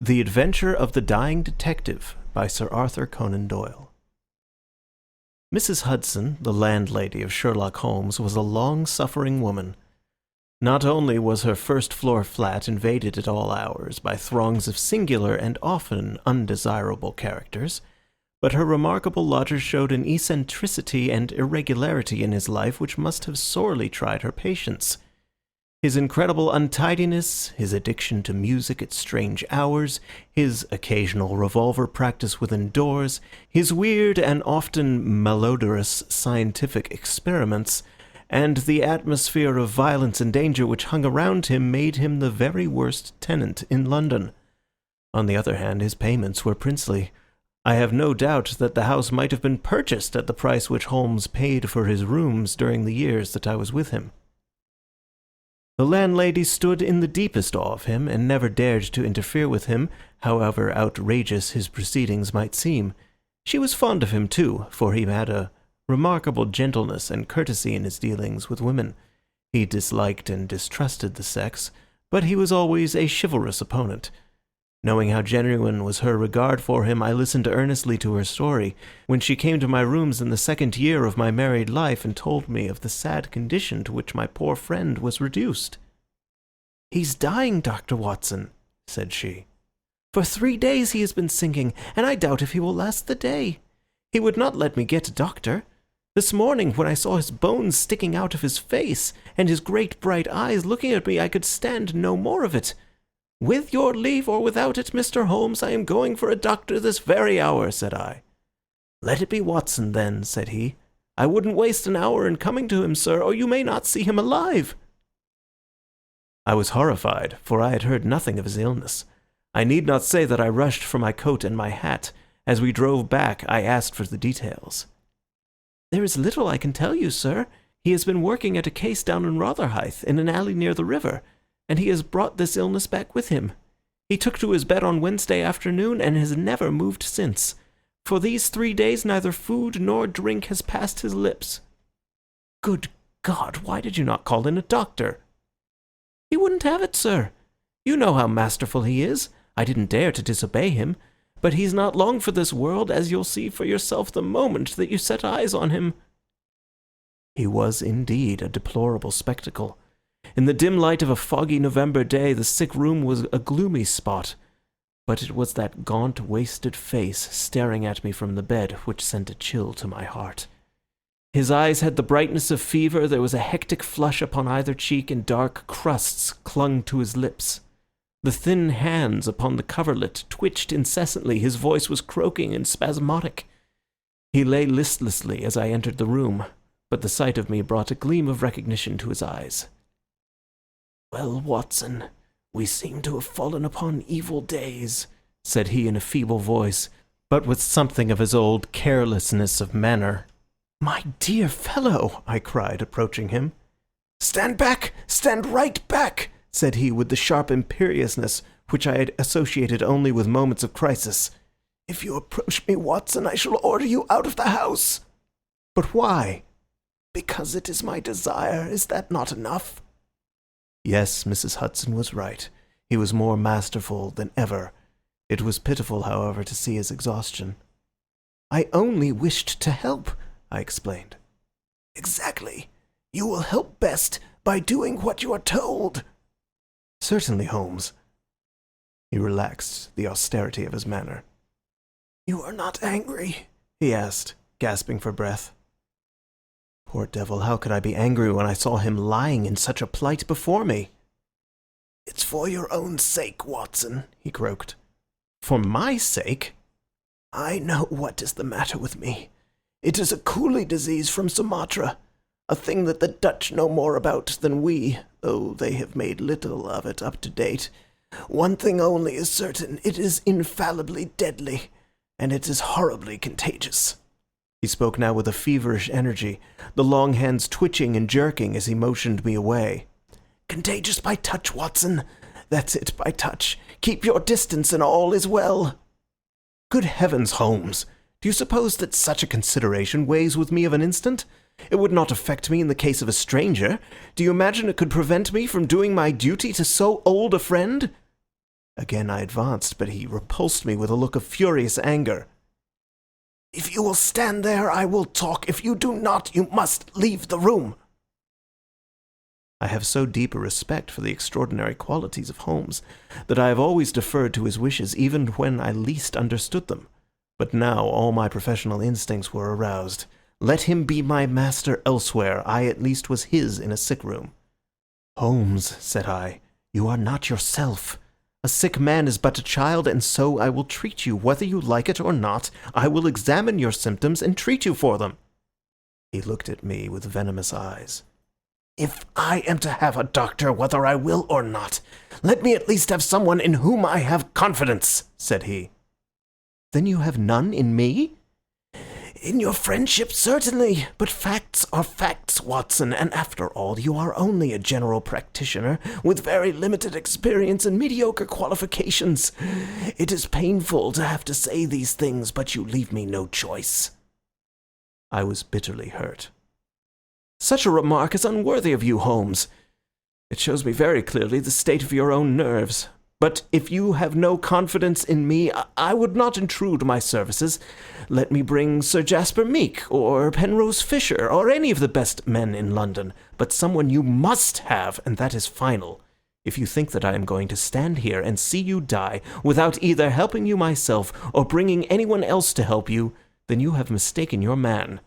The Adventure of the Dying Detective by Sir Arthur Conan Doyle. Mrs. Hudson, the landlady of Sherlock Holmes, was a long-suffering woman. Not only was her first-floor flat invaded at all hours by throngs of singular and often undesirable characters, but her remarkable lodger showed an eccentricity and irregularity in his life which must have sorely tried her patience. His incredible untidiness, his addiction to music at strange hours, his occasional revolver practice within doors, his weird and often malodorous scientific experiments, and the atmosphere of violence and danger which hung around him made him the very worst tenant in London. On the other hand, his payments were princely. I have no doubt that the house might have been purchased at the price which Holmes paid for his rooms during the years that I was with him. The landlady stood in the deepest awe of him, and never dared to interfere with him, however outrageous his proceedings might seem. She was fond of him, too, for he had a remarkable gentleness and courtesy in his dealings with women. He disliked and distrusted the sex, but he was always a chivalrous opponent. Knowing how genuine was her regard for him, I listened earnestly to her story, when she came to my rooms in the second year of my married life and told me of the sad condition to which my poor friend was reduced. "He's dying, Dr. Watson," said she. "For 3 days he has been sinking, and I doubt if he will last the day. He would not let me get a doctor. This morning, when I saw his bones sticking out of his face, and his great bright eyes looking at me, I could stand no more of it. 'With your leave or without it, Mr. Holmes, I am going for a doctor this very hour,' said I. 'Let it be Watson, then,' said he. 'I wouldn't waste an hour in coming to him, sir, or you may not see him alive.' I was horrified, for I had heard nothing of his illness. I need not say that I rushed for my coat and my hat. As we drove back, I asked for the details. 'There is little I can tell you, sir. He has been working at a case down in Rotherhithe, in an alley near the river, and he has brought this illness back with him. He took to his bed on Wednesday afternoon and has never moved since. For these 3 days neither food nor drink has passed his lips.' 'Good God, why did you not call in a doctor?' 'He wouldn't have it, sir. You know how masterful he is. I didn't dare to disobey him. But he's not long for this world, as you'll see for yourself the moment that you set eyes on him.' He was indeed a deplorable spectacle. In the dim light of a foggy November day, the sick room was a gloomy spot, but it was that gaunt, wasted face staring at me from the bed which sent a chill to my heart. His eyes had the brightness of fever, there was a hectic flush upon either cheek, and dark crusts clung to his lips. The thin hands upon the coverlet twitched incessantly, his voice was croaking and spasmodic. He lay listlessly as I entered the room, but the sight of me brought a gleam of recognition to his eyes. 'Well, Watson, we seem to have fallen upon evil days,' said he in a feeble voice, but with something of his old carelessness of manner. 'My dear fellow,' I cried, approaching him. 'Stand back! Stand right back!' said he with the sharp imperiousness which I had associated only with moments of crisis. 'If you approach me, Watson, I shall order you out of the house.' 'But why?' 'Because it is my desire. Is that not enough?' Yes, Mrs. Hudson was right. He was more masterful than ever. It was pitiful, however, to see his exhaustion. 'I only wished to help,' I explained. 'Exactly. You will help best by doing what you are told.' 'Certainly, Holmes.' He relaxed the austerity of his manner. 'You are not angry?' he asked, gasping for breath. Poor devil, how could I be angry when I saw him lying in such a plight before me? 'It's for your own sake, Watson,' he croaked. 'For my sake?' 'I know what is the matter with me. It is a coolie disease from Sumatra, a thing that the Dutch know more about than we, though they have made little of it up to date. One thing only is certain, it is infallibly deadly, and it is horribly contagious.' He spoke now with a feverish energy, the long hands twitching and jerking as he motioned me away. 'Contagious by touch, Watson. That's it, by touch. Keep your distance and all is well.' 'Good heavens, Holmes! Do you suppose that such a consideration weighs with me of an instant? It would not affect me in the case of a stranger. Do you imagine it could prevent me from doing my duty to so old a friend?' Again I advanced, but he repulsed me with a look of furious anger. "If you will stand there, I will talk. If you do not, you must leave the room." I have so deep a respect for the extraordinary qualities of Holmes that I have always deferred to his wishes even when I least understood them. But now all my professional instincts were aroused. Let him be my master elsewhere. I at least was his in a sick room. "Holmes," said I, "you are not yourself. A sick man is but a child, and so I will treat you. Whether you like it or not, I will examine your symptoms and treat you for them." He looked at me with venomous eyes. "If I am to have a doctor, whether I will or not, let me at least have someone in whom I have confidence," said he. "Then you have none in me?" "In your friendship, certainly. But facts are facts, Watson, and after all, you are only a general practitioner with very limited experience and mediocre qualifications. It is painful to have to say these things, but you leave me no choice." I was bitterly hurt. "Such a remark is unworthy of you, Holmes. It shows me very clearly the state of your own nerves. But if you have no confidence in me, I would not intrude my services. Let me bring Sir Jasper Meek, or Penrose Fisher, or any of the best men in London. But someone you must have, and that is final. If you think that I am going to stand here and see you die without either helping you myself or bringing anyone else to help you, then you have mistaken your man."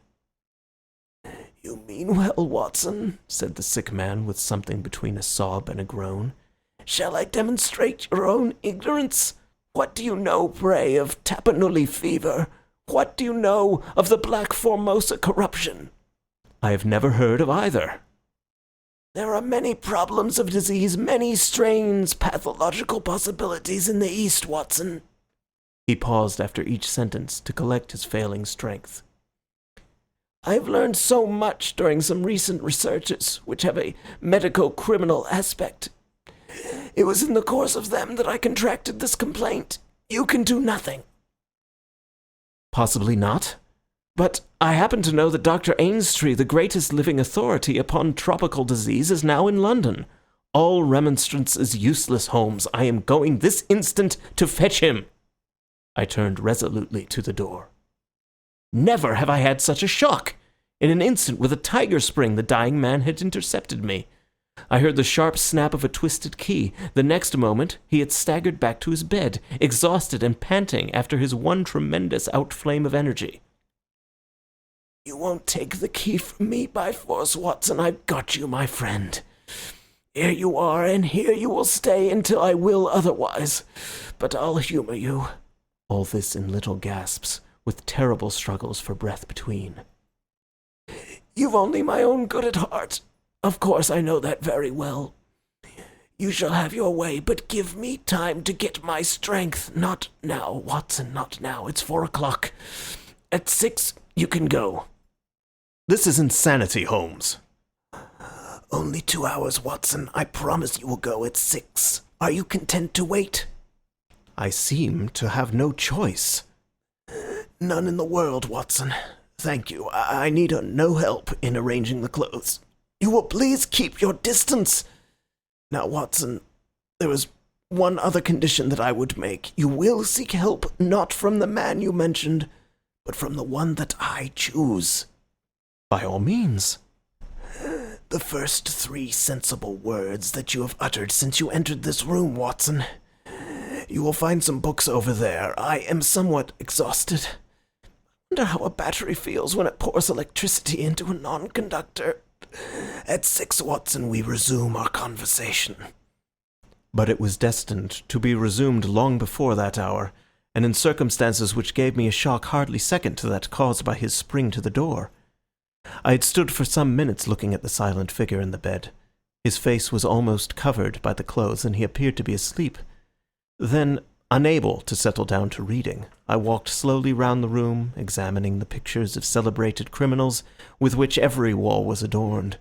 "You mean well, Watson," said the sick man with something between a sob and a groan. "Shall I demonstrate your own ignorance? What do you know, pray, of Tapanuli fever? What do you know of the Black Formosa corruption?" "I have never heard of either." "There are many problems of disease, many strange pathological possibilities in the East, Watson." He paused after each sentence to collect his failing strength. "I have learned so much during some recent researches which have a medico-criminal aspect. It was in the course of them that I contracted this complaint. You can do nothing." "Possibly not. But I happen to know that Dr. Ainstree, the greatest living authority upon tropical disease, is now in London. All remonstrance is useless, Holmes. I am going this instant to fetch him." I turned resolutely to the door. Never have I had such a shock. In an instant, with a tiger spring, the dying man had intercepted me. I heard the sharp snap of a twisted key. The next moment, he had staggered back to his bed, exhausted and panting after his one tremendous outflame of energy. "You won't take the key from me by force, Watson. I've got you, my friend. Here you are, and here you will stay until I will otherwise. But I'll humor you." All this in little gasps, with terrible struggles for breath between. "You've only my own good at heart. Of course I know that very well. You shall have your way, but give me time to get my strength. Not now, Watson, not now. It's 4 o'clock. At 6 you can go." "This is insanity, Holmes." "Only 2 hours, Watson. I promise you will go at 6. Are you content to wait?" "I seem to have no choice." "None in the world, Watson. Thank you. I need no help in arranging the clothes. You will please keep your distance. Now, Watson, there is one other condition that I would make. You will seek help not from the man you mentioned, but from the one that I choose." "By all means." "The first 3 sensible words that you have uttered since you entered this room, Watson. You will find some books over there. I am somewhat exhausted. I wonder how a battery feels when it pours electricity into a non-conductor. At 6, Watson, we resume our conversation." But it was destined to be resumed long before that hour, and in circumstances which gave me a shock hardly second to that caused by his spring to the door. I had stood for some minutes looking at the silent figure in the bed. His face was almost covered by the clothes, and he appeared to be asleep. Then, unable to settle down to reading, I walked slowly round the room, examining the pictures of celebrated criminals with which every wall was adorned.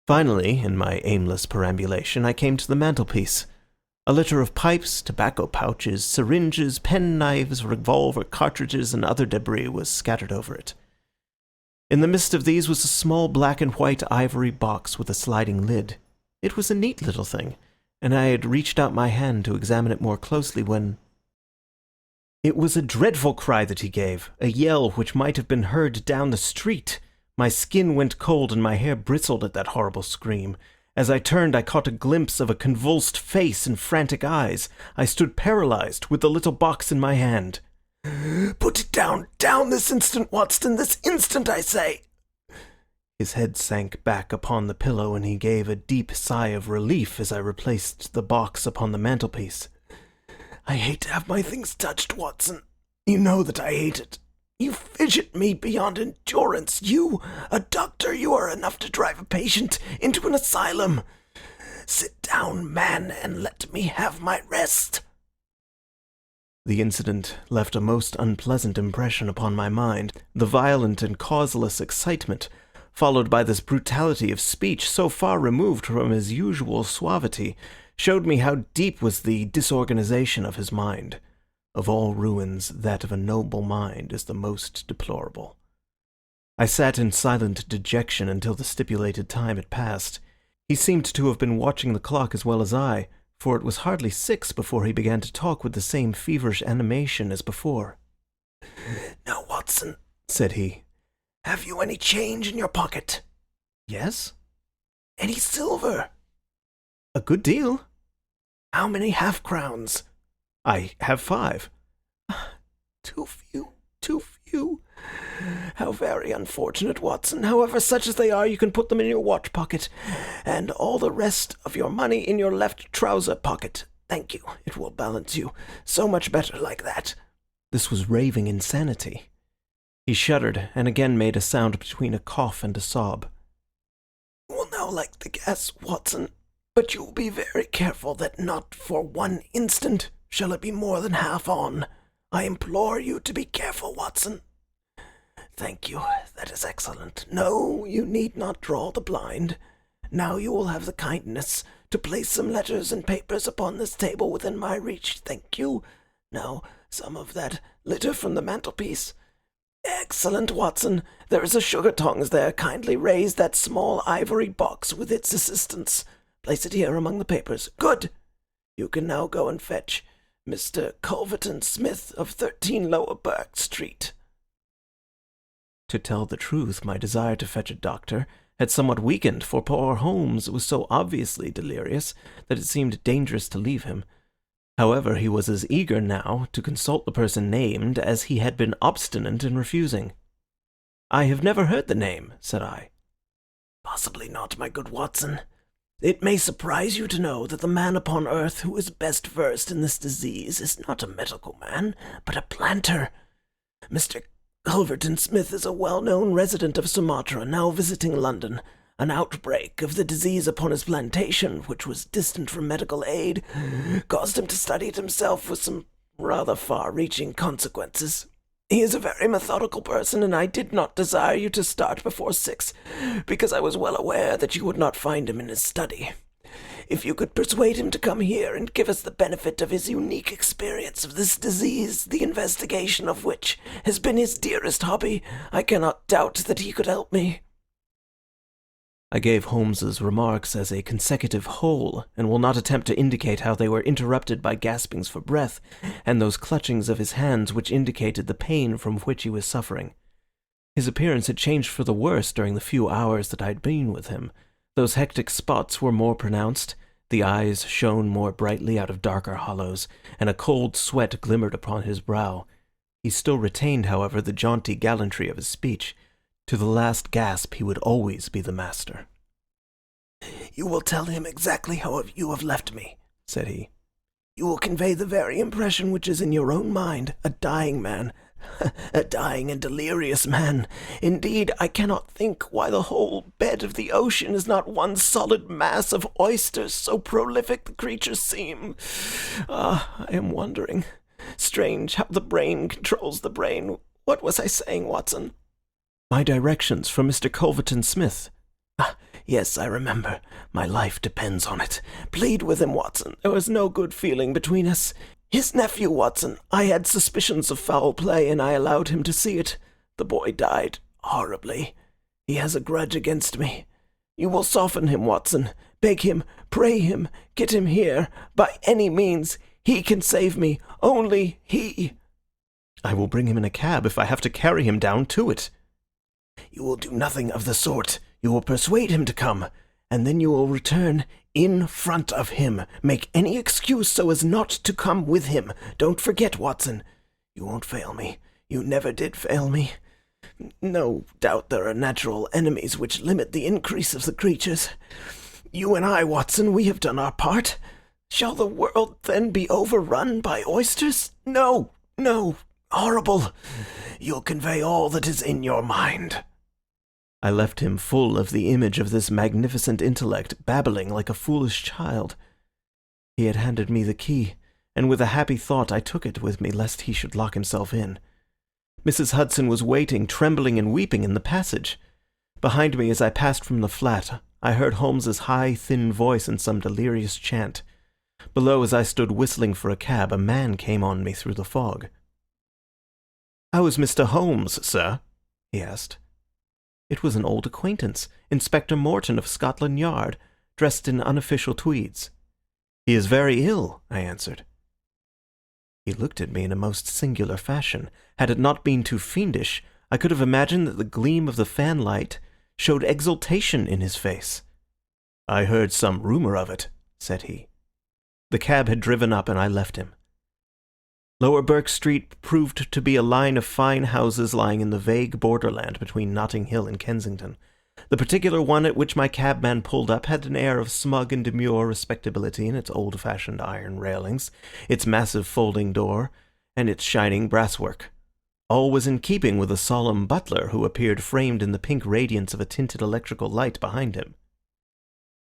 Finally, in my aimless perambulation, I came to the mantelpiece. A litter of pipes, tobacco pouches, syringes, penknives, revolver cartridges, and other debris was scattered over it. In the midst of these was a small black and white ivory box with a sliding lid. It was a neat little thing, and I had reached out my hand to examine it more closely when... It was a dreadful cry that he gave, a yell which might have been heard down the street. My skin went cold and my hair bristled at that horrible scream. As I turned, I caught a glimpse of a convulsed face and frantic eyes. I stood paralyzed, with the little box in my hand. "Put it down this instant, Watson, this instant, I say!" His head sank back upon the pillow, and he gave a deep sigh of relief as I replaced the box upon the mantelpiece. "I hate to have my things touched, Watson. You know that I hate it. You fidget me beyond endurance. You, a doctor, you are enough to drive a patient into an asylum. Sit down, man, and let me have my rest." The incident left a most unpleasant impression upon my mind. The violent and causeless excitement, followed by this brutality of speech so far removed from his usual suavity, showed me how deep was the disorganization of his mind. Of all ruins, that of a noble mind is the most deplorable. I sat in silent dejection until the stipulated time had passed. He seemed to have been watching the clock as well as I, for it was hardly 6 before he began to talk with the same feverish animation as before. "Now, Watson," said he, "have you any change in your pocket?" "Yes." "Any silver?" "A good deal." "How many half-crowns?" "I have 5. Too few, too few. How very unfortunate, Watson. However, such as they are, you can put them in your watch pocket, and all the rest of your money in your left trouser pocket. Thank you. It will balance you so much better like that." This was raving insanity. He shuddered, and again made a sound between a cough and a sob. "You will now light the gas, Watson, but you will be very careful that not for one instant shall it be more than half on. I implore you to be careful, Watson. Thank you. That is excellent. No, you need not draw the blind. Now you will have the kindness to place some letters and papers upon this table within my reach. Thank you. Now, some of that litter from the mantelpiece. Excellent, Watson. There is a sugar tongs there. Kindly raise that small ivory box with its assistance. Place it here among the papers. Good. You can now go and fetch Mr. Culverton Smith of 13 Lower Burke Street. To tell the truth, my desire to fetch a doctor had somewhat weakened, for poor Holmes was so obviously delirious that it seemed dangerous to leave him. However, he was as eager now to consult the person named as he had been obstinate in refusing. "I have never heard the name," said I. "Possibly not, my good Watson. It may surprise you to know that the man upon earth who is best versed in this disease is not a medical man, but a planter. Mr. Culverton Smith is a well-known resident of Sumatra, now visiting London. An outbreak of the disease upon his plantation, which was distant from medical aid, caused him to study it himself with some rather far-reaching consequences. He is a very methodical person, and I did not desire you to start before 6, because I was well aware that you would not find him in his study. If you could persuade him to come here and give us the benefit of his unique experience of this disease, the investigation of which has been his dearest hobby, I cannot doubt that he could help me." I gave Holmes's remarks as a consecutive whole, and will not attempt to indicate how they were interrupted by gaspings for breath, and those clutchings of his hands which indicated the pain from which he was suffering. His appearance had changed for the worse during the few hours that I had been with him. Those hectic spots were more pronounced, the eyes shone more brightly out of darker hollows, and a cold sweat glimmered upon his brow. He still retained, however, the jaunty gallantry of his speech. To the last gasp he would always be the master. "You will tell him exactly how you have left me," said he. "You will convey the very impression which is in your own mind, a dying man, a dying and delirious man. Indeed, I cannot think why the whole bed of the ocean is not one solid mass of oysters, so prolific the creatures seem. I am wondering. Strange how the brain controls the brain. What was I saying, Watson?" "My directions from Mr. Culverton Smith." Yes, I remember. My life depends on it. Plead with him, Watson. There was no good feeling between us. His nephew, Watson. I had suspicions of foul play, and I allowed him to see it. The boy died horribly. He has a grudge against me. You will soften him, Watson. Beg him, pray him, get him here, by any means. He can save me, only he." "I will bring him in a cab if I have to carry him down to it." "You will do nothing of the sort. You will persuade him to come, and then you will return in front of him. Make any excuse so as not to come with him. Don't forget, Watson. You won't fail me. You never did fail me. No doubt there are natural enemies which limit the increase of the creatures. You and I, Watson, we have done our part. Shall the world then be overrun by oysters? No, no, horrible. You'll convey all that is in your mind." I left him full of the image of this magnificent intellect, babbling like a foolish child. He had handed me the key, and with a happy thought I took it with me lest he should lock himself in. Mrs. Hudson was waiting, trembling and weeping, in the passage. Behind me, as I passed from the flat, I heard Holmes's high, thin voice in some delirious chant. Below, as I stood whistling for a cab, a man came on me through the fog. "How is Mr. Holmes, sir?" he asked. It was an old acquaintance, Inspector Morton of Scotland Yard, dressed in unofficial tweeds. "He is very ill," I answered. He looked at me in a most singular fashion. Had it not been too fiendish, I could have imagined that the gleam of the fanlight showed exultation in his face. "I heard some rumour of it," said he. The cab had driven up, and I left him. Lower Burke Street proved to be a line of fine houses lying in the vague borderland between Notting Hill and Kensington. The particular one at which my cabman pulled up had an air of smug and demure respectability in its old-fashioned iron railings, its massive folding door, and its shining brasswork. All was in keeping with a solemn butler who appeared framed in the pink radiance of a tinted electrical light behind him.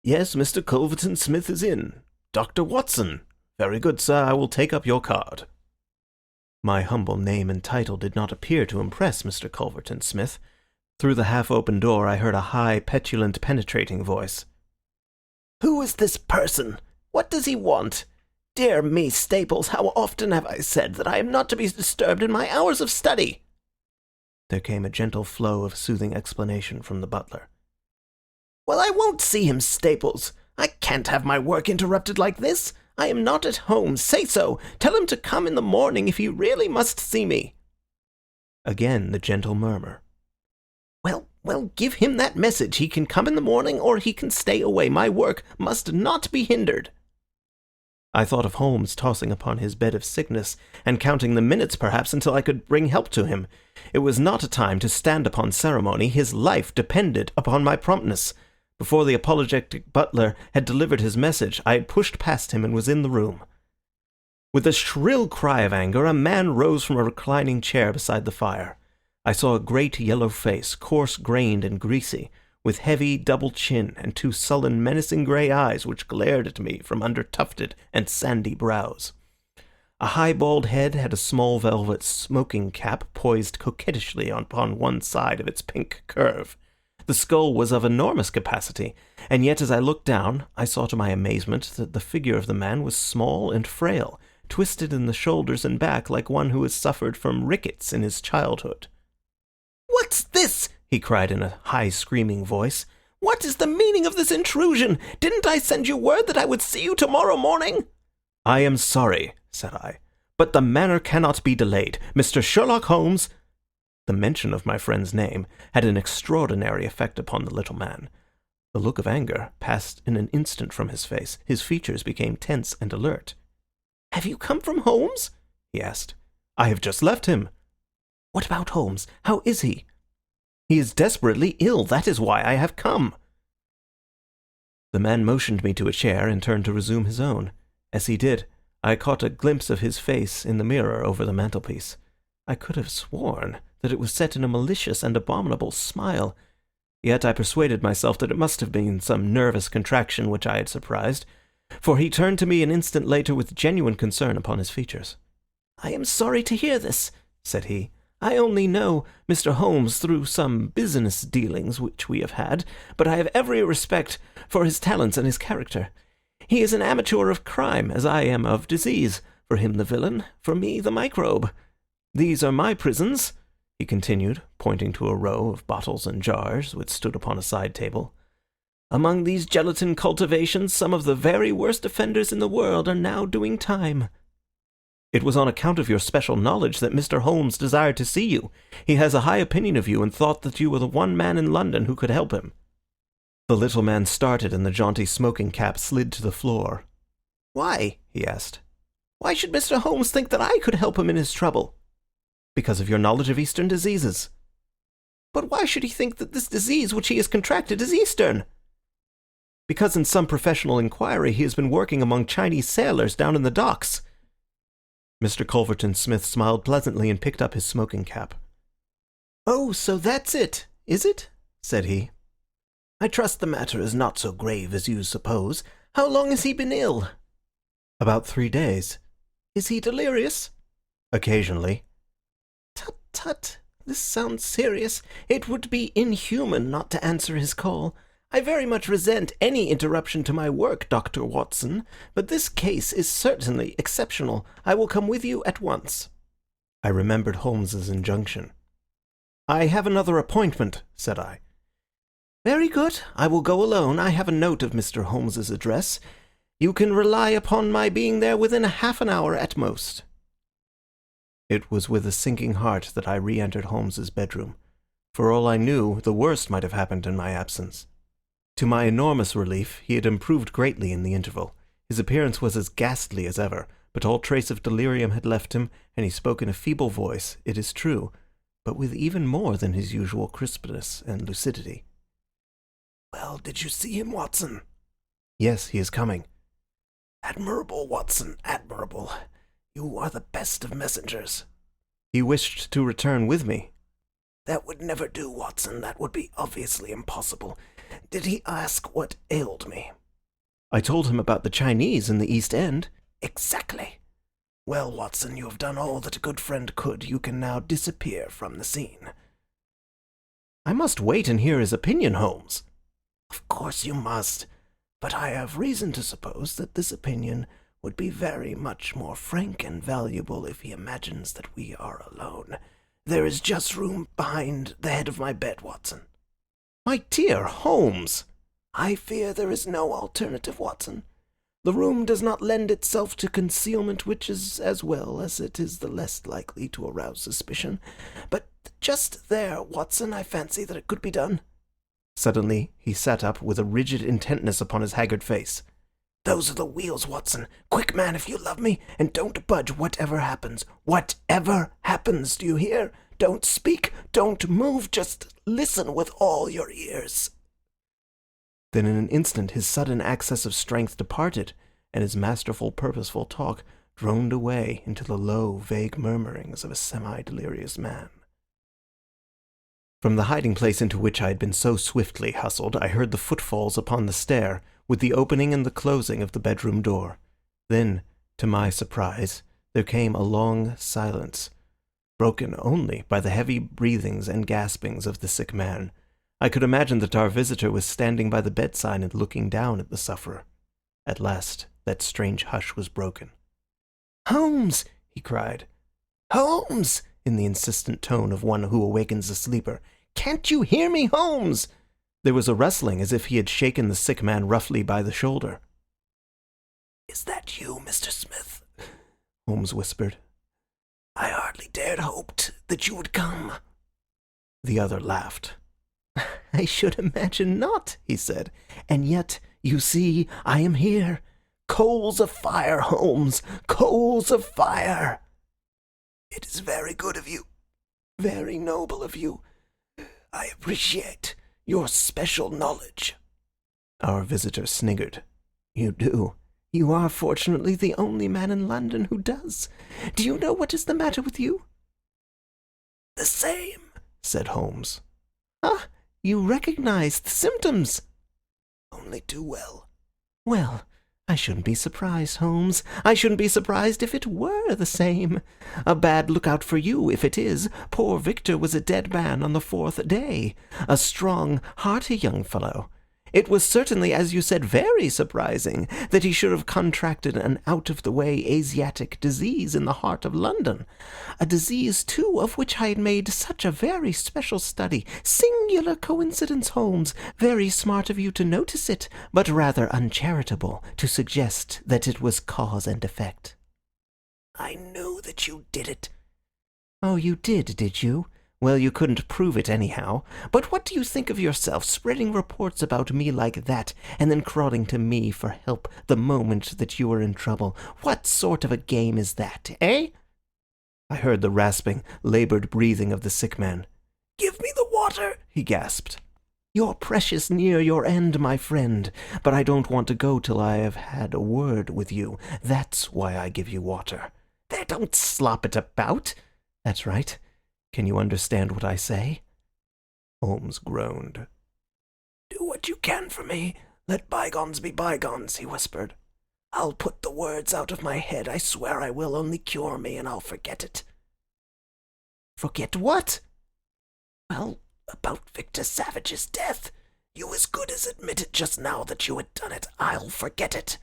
"Yes, Mr. Culverton Smith is in. Dr. Watson. Very good, sir. I will take up your card." My humble name and title did not appear to impress Mr. Culverton Smith. Through the half-open door I heard a high, petulant, penetrating voice. "Who is this person? What does he want? Dear me, Staples, how often have I said that I am not to be disturbed in my hours of study?" There came a gentle flow of soothing explanation from the butler. "Well, I won't see him, Staples. I can't have my work interrupted like this. I am not at home. Say so. Tell him to come in the morning if he really must see me." Again the gentle murmur. Well, give him that message. He can come in the morning or he can stay away. My work must not be hindered." I thought of Holmes tossing upon his bed of sickness and counting the minutes perhaps until I could bring help to him. It was not a time to stand upon ceremony. His life depended upon my promptness. Before the apologetic butler had delivered his message, I had pushed past him and was in the room. With a shrill cry of anger, a man rose from a reclining chair beside the fire. I saw a great yellow face, coarse-grained and greasy, with heavy double chin and two sullen, menacing grey eyes which glared at me from under tufted and sandy brows. A high bald head had a small velvet smoking cap poised coquettishly upon one side of its pink curve. The skull was of enormous capacity, and yet as I looked down, I saw to my amazement that the figure of the man was small and frail, twisted in the shoulders and back like one who has suffered from rickets in his childhood. "What's this?" he cried in a high, screaming voice. "What is the meaning of this intrusion? Didn't I send you word that I would see you tomorrow morning?" "I am sorry," said I, "but the matter cannot be delayed. Mr. Sherlock Holmes—" The mention of my friend's name had an extraordinary effect upon the little man. The look of anger passed in an instant from his face. His features became tense and alert. "Have you come from Holmes?" he asked. "I have just left him." "What about Holmes? How is he?" "He is desperately ill. That is why I have come." The man motioned me to a chair and turned to resume his own. As he did, I caught a glimpse of his face in the mirror over the mantelpiece. I could have sworn that it was set in a malicious and abominable smile. Yet I persuaded myself that it must have been some nervous contraction which I had surprised, for he turned to me an instant later with genuine concern upon his features. "I am sorry to hear this," said he. "I only know Mr. Holmes through some business dealings which we have had, but I have every respect for his talents and his character. He is an amateur of crime, as I am of disease. For him the villain, for me the microbe. These are my prisons," he continued, pointing to a row of bottles and jars which stood upon a side table. Among these gelatin cultivations, some of the very worst offenders in the world are now doing time. It was on account of your special knowledge that Mr. Holmes desired to see you. He has a high opinion of you and thought that you were the one man in London who could help him." The little man started and the jaunty smoking cap slid to the floor. "Why?" he asked. "Why should Mr. Holmes think that I could help him in his trouble?" "Because of your knowledge of Eastern diseases." "But why should he think that this disease which he has contracted is Eastern?" "Because in some professional inquiry he has been working among Chinese sailors down in the docks." Mr. Culverton Smith smiled pleasantly and picked up his smoking cap. "Oh, so that's it, is it?" said he. "I trust the matter is not so grave as you suppose. How long has he been ill?" "About 3 days." "Is he delirious?" "Occasionally." "Tut, tut. This sounds serious. It would be inhuman not to answer his call. I very much resent any interruption to my work, Dr. Watson, but this case is certainly exceptional. I will come with you at once." I remembered Holmes's injunction. "I have another appointment," said I. "Very good. I will go alone. I have a note of Mr. Holmes's address. You can rely upon my being there within half an hour at most." It was with a sinking heart that I re-entered Holmes's bedroom. For all I knew, the worst might have happened in my absence. To my enormous relief, he had improved greatly in the interval. His appearance was as ghastly as ever, but all trace of delirium had left him, and he spoke in a feeble voice, it is true, but with even more than his usual crispness and lucidity. "Well, did you see him, Watson?" "Yes, he is coming." "Admirable, Watson, admirable. You are the best of messengers." "He wished to return with me." "That would never do, Watson. That would be obviously impossible. Did he ask what ailed me?" "I told him about the Chinese in the East End." "Exactly. Well, Watson, you have done all that a good friend could. You can now disappear from the scene." "I must wait and hear his opinion, Holmes." "Of course you must. But I have reason to suppose that this opinion would be very much more frank and valuable if he imagines that we are alone. There is just room behind the head of my bed, Watson." "My dear Holmes!" "I fear there is no alternative, Watson. The room does not lend itself to concealment, which is as well as it is the less likely to arouse suspicion. But just there, Watson, I fancy that it could be done." Suddenly he sat up with a rigid intentness upon his haggard face. "Those are the wheels, Watson. Quick, man, if you love me, and don't budge whatever happens. Whatever happens, do you hear? Don't speak, don't move, just listen with all your ears." Then in an instant his sudden access of strength departed, and his masterful, purposeful talk droned away into the low, vague murmurings of a semi-delirious man. From the hiding place into which I had been so swiftly hustled, I heard the footfalls upon the stair, with the opening and the closing of the bedroom door. Then, to my surprise, there came a long silence, broken only by the heavy breathings and gaspings of the sick man. I could imagine that our visitor was standing by the bedside and looking down at the sufferer. At last that strange hush was broken. "Holmes!" he cried. "Holmes!" in the insistent tone of one who awakens a sleeper. "Can't you hear me, Holmes?" There was a rustling as if he had shaken the sick man roughly by the shoulder. "Is that you, Mr. Smith?" Holmes whispered. "I hardly dared hoped that you would come." The other laughed. "I should imagine not," he said. "And yet, you see, I am here. Coals of fire, Holmes, coals of fire." "It is very good of you, very noble of you. I appreciate your special knowledge." Our visitor sniggered. "You do. You are fortunately the only man in London who does. Do you know what is the matter with you?" "The same," said Holmes. "Ah, you recognize the symptoms?" "Only too well." "Well, I shouldn't be surprised, Holmes. I shouldn't be surprised if it were the same. A bad lookout for you if it is. Poor Victor was a dead man on the 4th day. A strong, hearty young fellow. It was certainly, as you said, very surprising that he should have contracted an out-of-the-way Asiatic disease in the heart of London. A disease, too, of which I had made such a very special study. Singular coincidence, Holmes. Very smart of you to notice it, but rather uncharitable to suggest that it was cause and effect." "I knew that you did it." "Oh, you did you? Well, you couldn't prove it anyhow. But what do you think of yourself, spreading reports about me like that, and then crawling to me for help the moment that you were in trouble? What sort of a game is that, eh?" I heard the rasping, laboured breathing of the sick man. "Give me the water," he gasped. "You're precious near your end, my friend, but I don't want to go till I have had a word with you. That's why I give you water. There, don't slop it about. That's right. Can you understand what I say?" Holmes groaned. "Do what you can for me. Let bygones be bygones," he whispered. "I'll put the words out of my head. I swear I will. Only cure me, and I'll forget it." "Forget what?" "Well, about Victor Savage's death. You as good as admitted just now that you had done it. I'll forget it."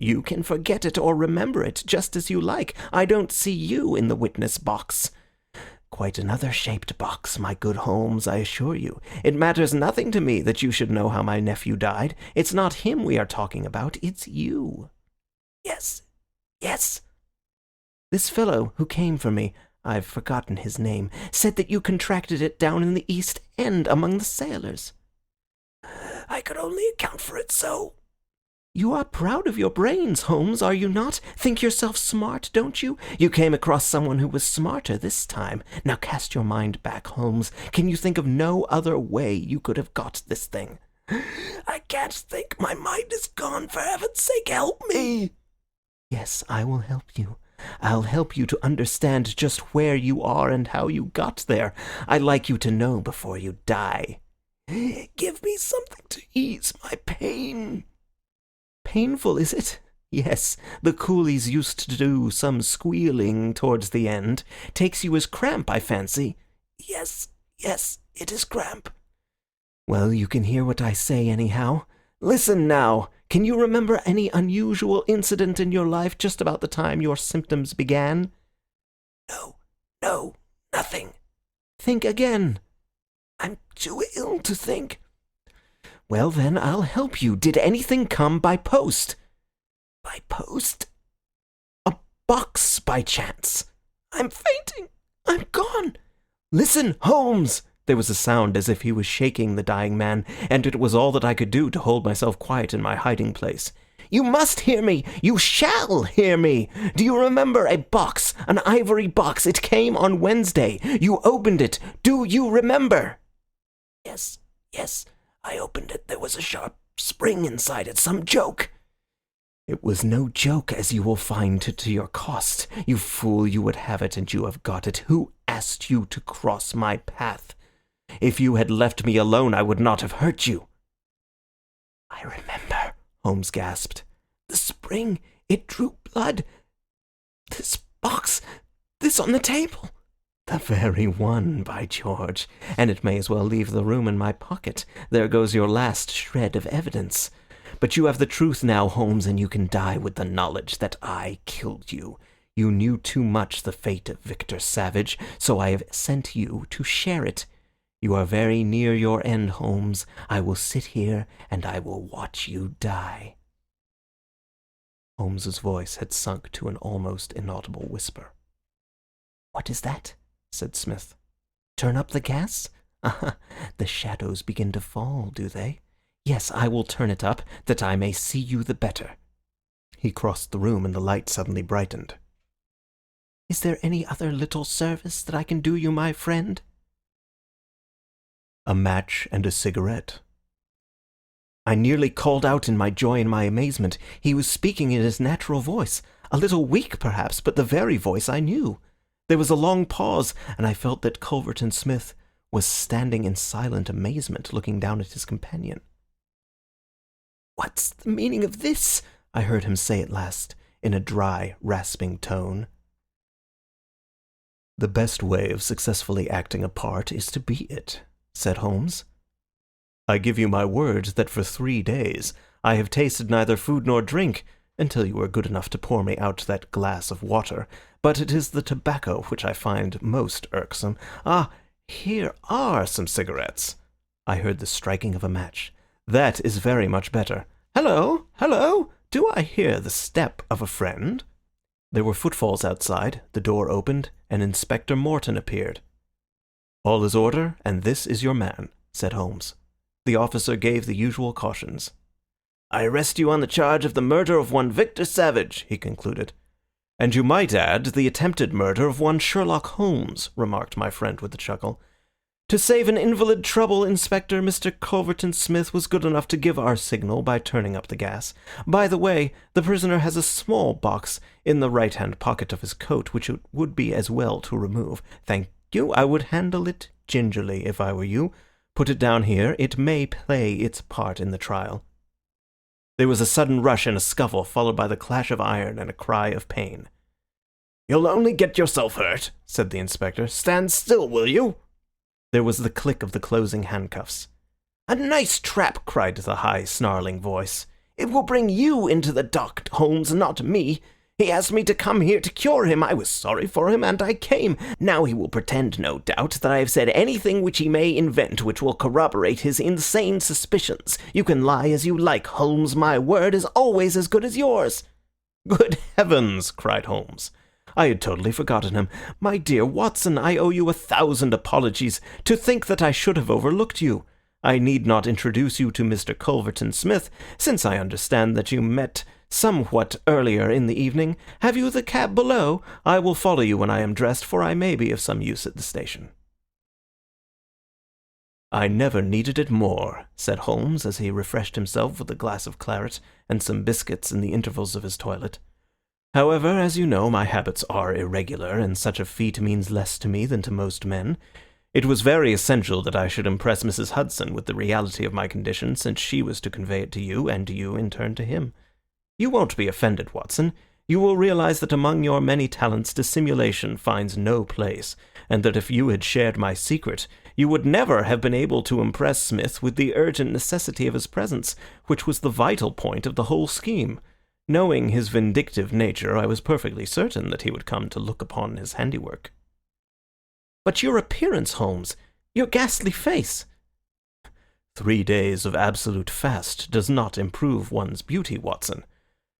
"You can forget it or remember it, just as you like. I don't see you in the witness box." "Quite another shaped box, my good Holmes, I assure you. It matters nothing to me that you should know how my nephew died. It's not him we are talking about, it's you." "Yes, yes." "This fellow who came for me, I've forgotten his name, said that you contracted it down in the East End among the sailors." "I could only account for it so." "You are proud of your brains, Holmes, are you not? Think yourself smart, don't you? You came across someone who was smarter this time. Now cast your mind back, Holmes. Can you think of no other way you could have got this thing?" "I can't think. My mind is gone. For heaven's sake, help me." "Yes, I will help you. I'll help you to understand just where you are and how you got there. I'd like you to know before you die." "Give me something to ease my pain." "Painful, is it? Yes, the coolies used to do some squealing towards the end. Takes you as cramp, I fancy." Yes, it is cramp." "Well, you can hear what I say anyhow. Listen now. Can you remember any unusual incident in your life just about the time your symptoms began?" No, nothing." "Think again." "I'm too ill to think." "Well, then, I'll help you. Did anything come by post?" "By post?" "A box, by chance?" "I'm fainting. I'm gone." "Listen, Holmes!" There was a sound as if he was shaking the dying man, and it was all that I could do to hold myself quiet in my hiding place. "You must hear me. You shall hear me. Do you remember a box, an ivory box? It came on Wednesday. You opened it. Do you remember?" Yes. I opened it. There was a sharp spring inside it. Some joke." "It was no joke, as you will find to your cost. You fool, you would have it, and you have got it. Who asked you to cross my path? If you had left me alone, I would not have hurt you." "I remember," Holmes gasped. "The spring, it drew blood. This box, this on the table." "The very one, by George. And it may as well leave the room in my pocket. There goes your last shred of evidence. But you have the truth now, Holmes, and you can die with the knowledge that I killed you. You knew too much the fate of Victor Savage, so I have sent you to share it. You are very near your end, Holmes. I will sit here and I will watch you die." Holmes's voice had sunk to an almost inaudible whisper. "What is that?" said Smith. "Turn up the gas? Aha, the shadows begin to fall, do they? Yes, I will turn it up, that I may see you the better." He crossed the room, and the light suddenly brightened. "Is there any other little service that I can do you, my friend?" "A match and a cigarette." I nearly called out in my joy and my amazement. He was speaking in his natural voice, a little weak perhaps, but the very voice I knew. There was a long pause, and I felt that Culverton Smith was standing in silent amazement, looking down at his companion. "What's the meaning of this?" I heard him say at last, in a dry, rasping tone. "The best way of successfully acting a part is to be it," said Holmes. I give you my word that for 3 days I have tasted neither food nor drink, until you were good enough to pour me out that glass of water. But it is the tobacco which I find most irksome. Ah, here are some cigarettes. I heard the striking of a match. That is very much better. Hello, hello! Do I hear the step of a friend? There were footfalls outside, the door opened, and Inspector Morton appeared. All is order, and this is your man, said Holmes. The officer gave the usual cautions. I arrest you on the charge of the murder of one Victor Savage, he concluded. And you might add the attempted murder of one Sherlock Holmes, remarked my friend with a chuckle. To save an invalid trouble, Inspector, Mr. Culverton Smith was good enough to give our signal by turning up the gas. By the way, the prisoner has a small box in the right-hand pocket of his coat, which it would be as well to remove. Thank you, I would handle it gingerly if I were you. Put it down here. It may play its part in the trial. There was a sudden rush and a scuffle, followed by the clash of iron and a cry of pain. You'll only get yourself hurt, said the inspector. Stand still, will you? There was the click of the closing handcuffs. A nice trap, cried the high, snarling voice. It will bring you into the dock, Holmes, not me. He asked me to come here to cure him. I was sorry for him, and I came. Now he will pretend, no doubt, that I have said anything which he may invent which will corroborate his insane suspicions. You can lie as you like, Holmes. My word is always as good as yours. Good heavens, cried Holmes. I had totally forgotten him. My dear Watson, I owe you 1,000 apologies. To think that I should have overlooked you. I need not introduce you to Mr. Culverton Smith, since I understand that you met somewhat earlier in the evening. Have you the cab below? I will follow you when I am dressed, for I may be of some use at the station. I never needed it more, said Holmes, as he refreshed himself with a glass of claret and some biscuits in the intervals of his toilet. However, as you know, my habits are irregular, and such a feat means less to me than to most men. It was very essential that I should impress Mrs. Hudson with the reality of my condition, since she was to convey it to you, and you in turn to him. You won't be offended, Watson. You will realize that among your many talents dissimulation finds no place, and that if you had shared my secret, you would never have been able to impress Smith with the urgent necessity of his presence, which was the vital point of the whole scheme. Knowing his vindictive nature, I was perfectly certain that he would come to look upon his handiwork. But your appearance, Holmes, your ghastly face. 3 days of absolute fast does not improve one's beauty, Watson.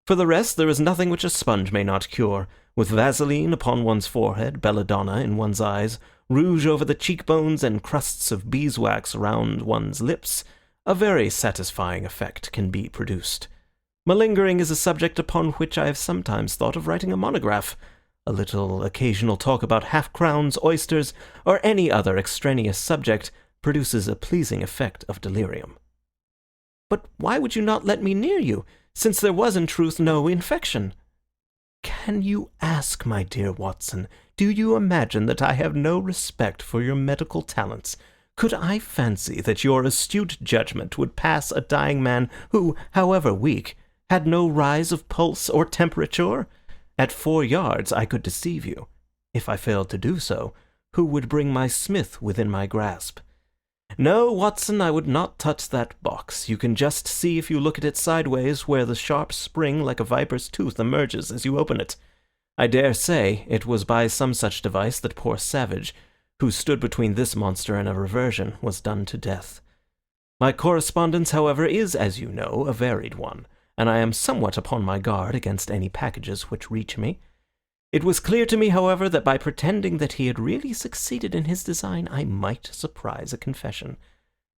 For the rest, there is nothing which a sponge may not cure. With Vaseline upon one's forehead, belladonna in one's eyes, rouge over the cheekbones, and crusts of beeswax round one's lips, a very satisfying effect can be produced. Malingering is a subject upon which I have sometimes thought of writing a monograph. A little occasional talk about half-crowns, oysters, or any other extraneous subject produces a pleasing effect of delirium. But why would you not let me near you, since there was in truth no infection? Can you ask, my dear Watson? Do you imagine that I have no respect for your medical talents? Could I fancy that your astute judgment would pass a dying man who, however weak, had no rise of pulse or temperature? At 4 yards I could deceive you. If I failed to do so, who would bring my Smith within my grasp? No, Watson, I would not touch that box. You can just see if you look at it sideways where the sharp spring like a viper's tooth emerges as you open it. I dare say it was by some such device that poor Savage, who stood between this monster and a reversion, was done to death. My correspondence, however, is, as you know, a varied one, and I am somewhat upon my guard against any packages which reach me. It was clear to me, however, that by pretending that he had really succeeded in his design, I might surprise a confession.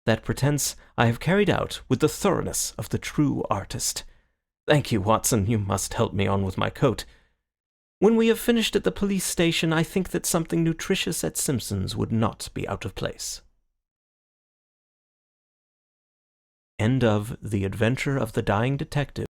That pretense I have carried out with the thoroughness of the true artist. Thank you, Watson. You must help me on with my coat. When we have finished at the police station, I think that something nutritious at Simpson's would not be out of place. End of The Adventure of the Dying Detective